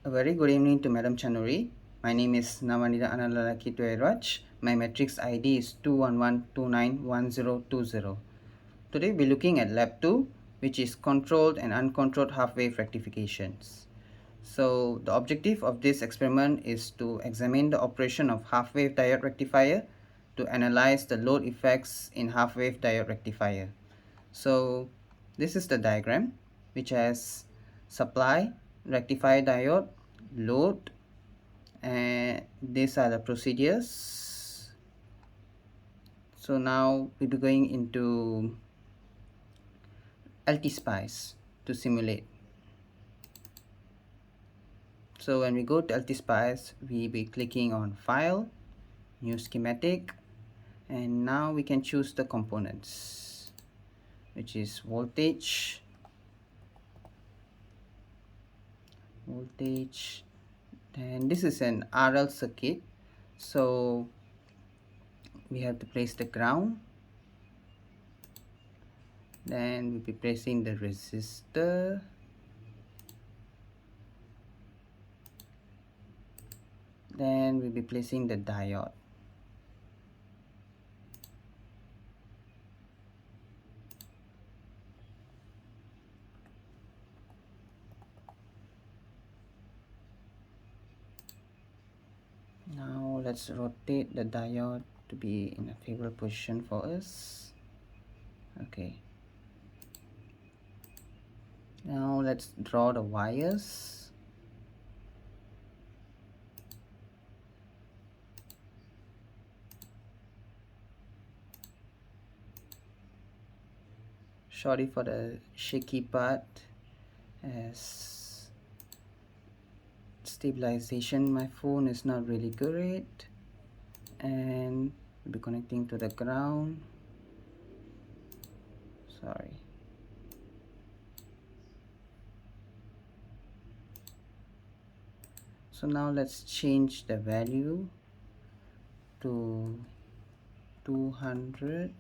A very good evening to Madam Chanuri. My name is Navanida Analalaki Tueraj. My matrix ID is 211291020. Today we're looking at Lab 2, which is controlled and uncontrolled half-wave rectifications. So the objective of this experiment is to examine the operation of half-wave diode rectifier to analyze the load effects in half-wave diode rectifier. So this is the diagram, which has supply, rectifier diode, load, and these are the procedures. So now we'll be going into LT-SPICE to simulate. So when we go to LT-SPICE, we'll be clicking on File, New Schematic, and now we can choose the components, which is voltage, and this is an RL circuit. So we have to place the ground, then we'll be placing the resistor, then we'll be placing the diode. Now let's rotate the diode to be in a favorable position for us. Okay, now let's draw the wires. Sorry for the shaky part, as stabilization my phone is not really great, and we'll be connecting to the ground. Sorry. So now let's change the value to 200,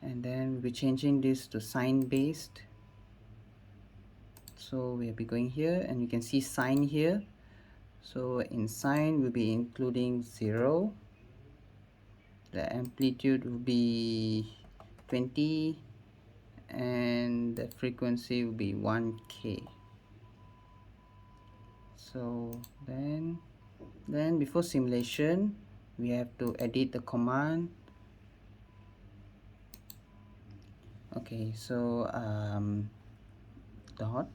and then we'll be changing this to sine based. So we'll be going here, and you can see sine here. So in sine we'll be including 0, the amplitude will be 20, and the frequency will be 1k. So then before simulation we have to edit the command. Okay, so dot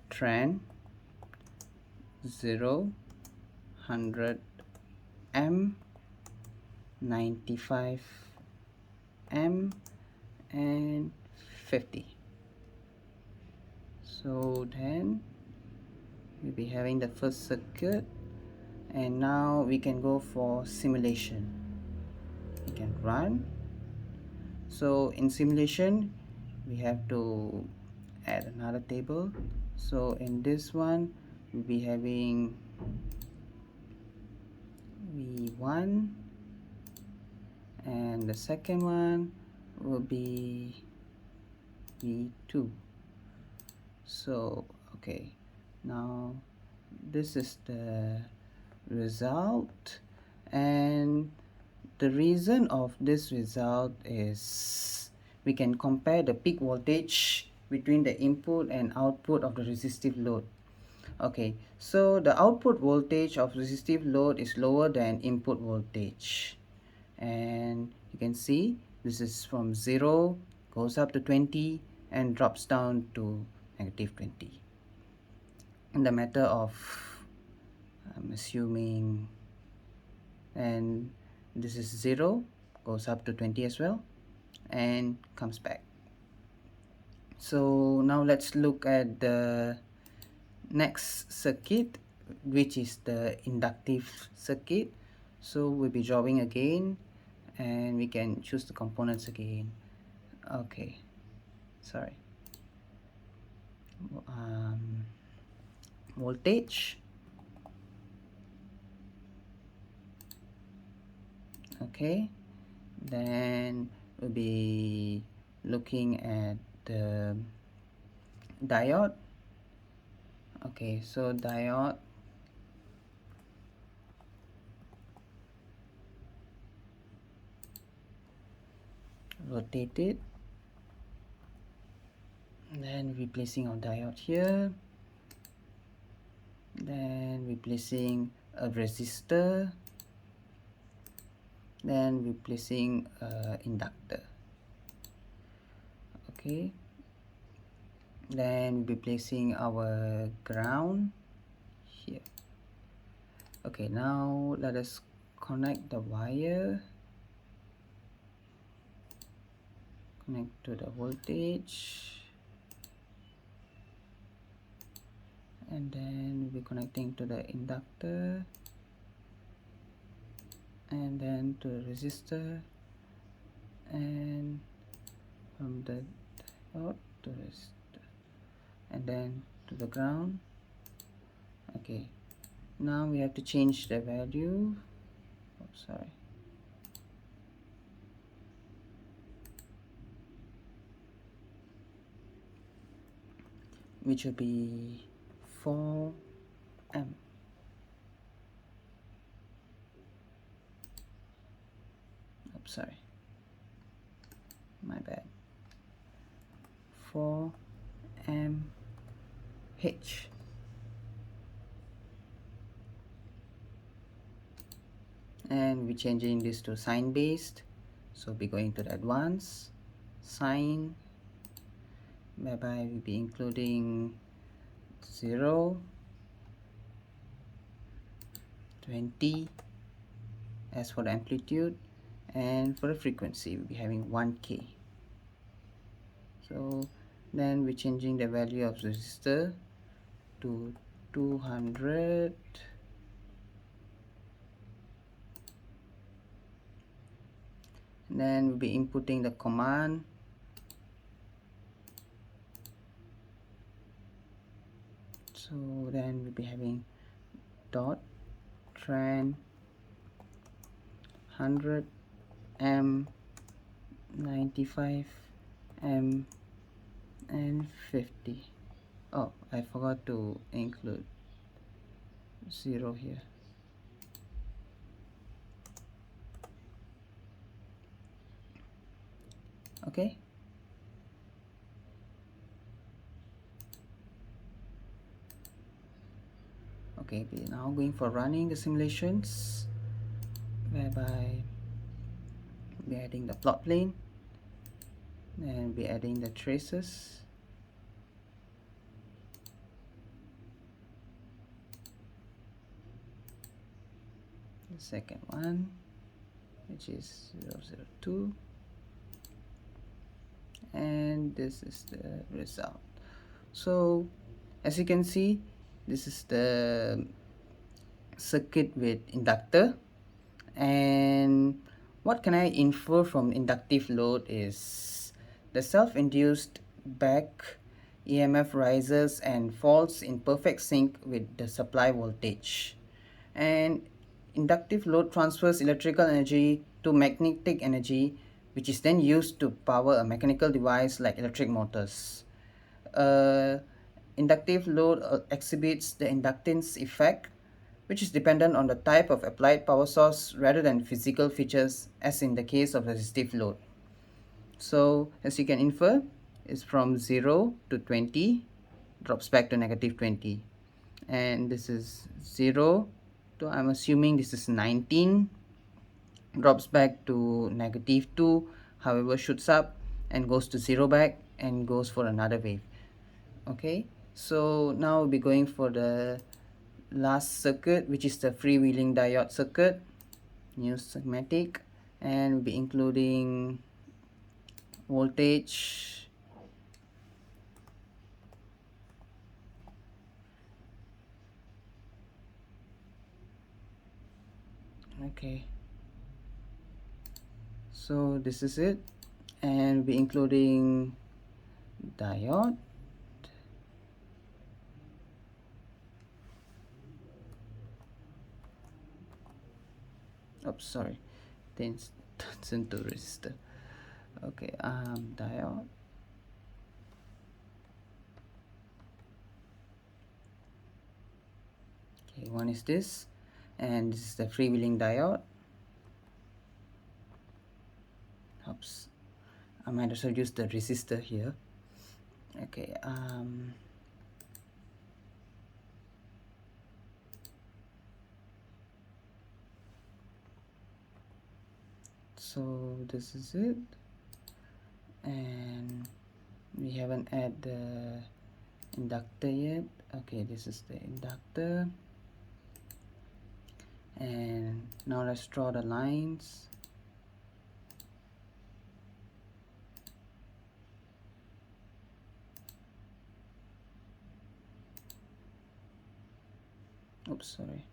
trend 0, 100 m, 95 m, and 50. So then we'll be having the first circuit, and now we can go for simulation. We can run. So in simulation we have to add another table. So in this one we'll be having V1, and the second one will be V2. So okay, now this is the result, and the reason of this result is we can compare the peak voltage between the input and output of the resistive load. Okay, so the output voltage of resistive load is lower than input voltage, and you can see this is from 0 goes up to 20 and drops down to -20. In the matter of, I'm assuming, and this is 0 goes up to 20 as well and comes back. So now let's look at the next circuit, which is the inductive circuit. So we'll be drawing again, and we can choose the components again. Okay, sorry. Voltage. Okay, then we'll be looking at the diode. Okay, so diode, rotate it, then replacing our diode here, then replacing a resistor, then replacing inductor. Okay, then replacing our ground here. Okay, now let us connect the wire, connect to the voltage, and then we'll be connecting to the inductor, and then to the resistor, and from the diode to resistor, and then to the ground. Okay, now we have to change the value. Oh, sorry. Which will be 4 amp. Oops, sorry, my bad. 4 amp H. And we're changing this to sine based, so we'll be going to the advanced sine, whereby we'll be including 0, 20 as for the amplitude, and for the frequency we'll be having 1k. So then we're changing the value of resistor to 200, and then we'll be inputting the command. So then we'll be having dot trend 100 m, 95 m, and 50. Oh, I forgot to include 0 here. Okay, okay, we're now going for running the simulations, whereby we're adding the plot plane, and we're adding the traces, the second one, which is 002, and this is the result. So as you can see, this is the circuit with inductor. And what can I infer from inductive load is the self-induced back EMF rises and falls in perfect sync with the supply voltage. And inductive load transfers electrical energy to magnetic energy, which is then used to power a mechanical device like electric motors. Inductive load exhibits the inductance effect, which is dependent on the type of applied power source rather than physical features, as in the case of resistive load. So as you can infer, it's from 0 to 20, drops back to negative 20. And this is 0 to, I'm assuming this is 19, drops back to negative 2, however shoots up and goes to 0 back and goes for another wave. Okay, so now we'll be going for the last circuit, which is the freewheeling diode circuit, new schematic, and we'll be including voltage, okay, so this is it, and we'll be including diode, oops, sorry, then turns into resistor. Okay, diode, Okay, one is this, and this is the freewheeling diode. Oops, I might also use the resistor here. Okay, so this is it, and we haven't add the inductor yet. Okay, this is the inductor, and now let's draw the lines. Oops, sorry.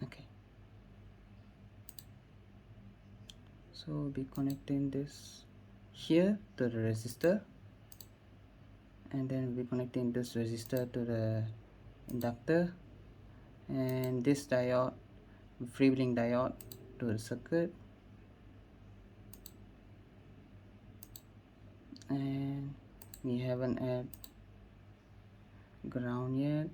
Okay, so we'll be connecting this here to the resistor, and then we'll be connecting this resistor to the inductor, and this diode, freewheeling diode, to the circuit, and we haven't add ground yet.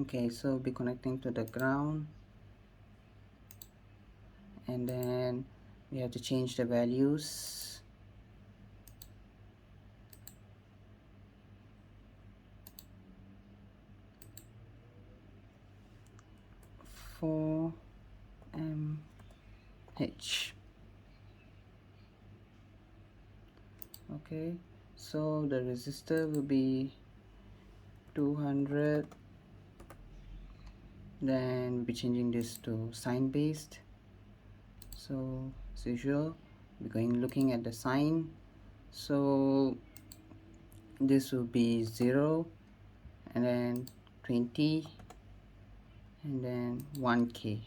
Okay, so we'll be connecting to the ground, and then we have to change the values. For H. Okay, so the resistor will be 200. Then we'll be changing this to sign based. So as usual, we're going looking at the sign. So this will be 0, and then 20, and then 1k.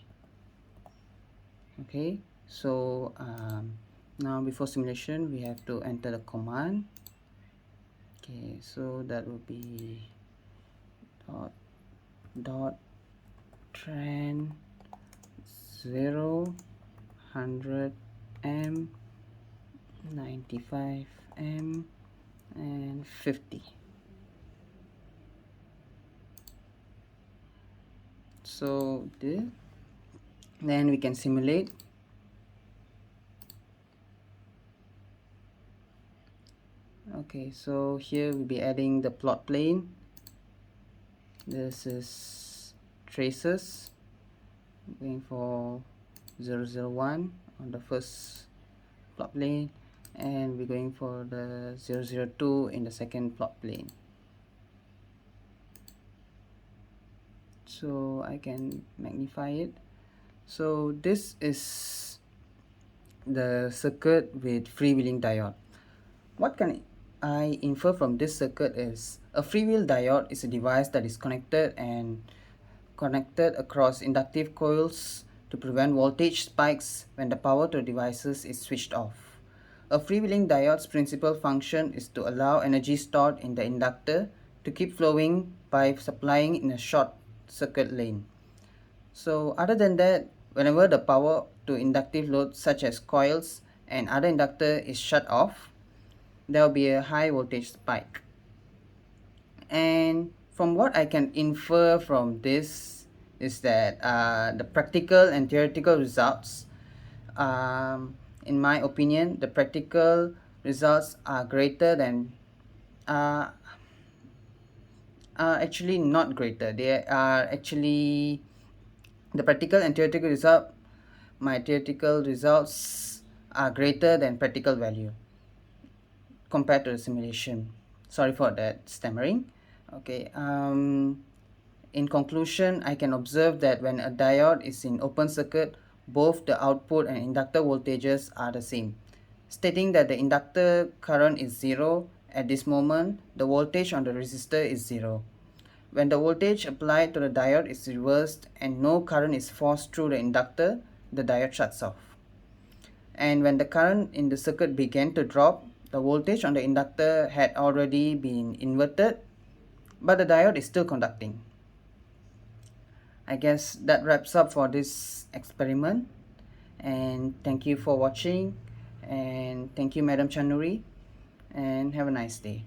Okay, so now before simulation we have to enter the command. Okay, so that will be dot trend 0, 100 m, 95 m, and 50. So then we can simulate. Okay, so here we'll be adding the plot plane. This is traces, going for 001 on the first plot plane, and we're going for the 002 in the second plot plane. So I can magnify it. So this is the circuit with freewheeling diode. What can I infer from this circuit is a freewheel diode is a device that is connected across inductive coils to prevent voltage spikes when the power to devices is switched off. A freewheeling diode's principal function is to allow energy stored in the inductor to keep flowing by supplying in a short circuit lane. So other than that, whenever the power to inductive loads such as coils and other inductor is shut off, there will be a high voltage spike. And from what I can infer from this is that the practical and theoretical results, in my opinion, the practical results are greater than actually not greater. They are actually the practical and theoretical result. My theoretical results are greater than practical value compared to the simulation. Sorry for that stammering. Okay, in conclusion, I can observe that when a diode is in open circuit, both the output and inductor voltages are the same. Stating that the inductor current is 0, at this moment, the voltage on the resistor is 0. When the voltage applied to the diode is reversed and no current is forced through the inductor, the diode shuts off. and when the current in the circuit began to drop, the voltage on the inductor had already been inverted, but the diode is still conducting. I guess that wraps up for this experiment, and thank you for watching, and thank you Madam Chanuri, and have a nice day.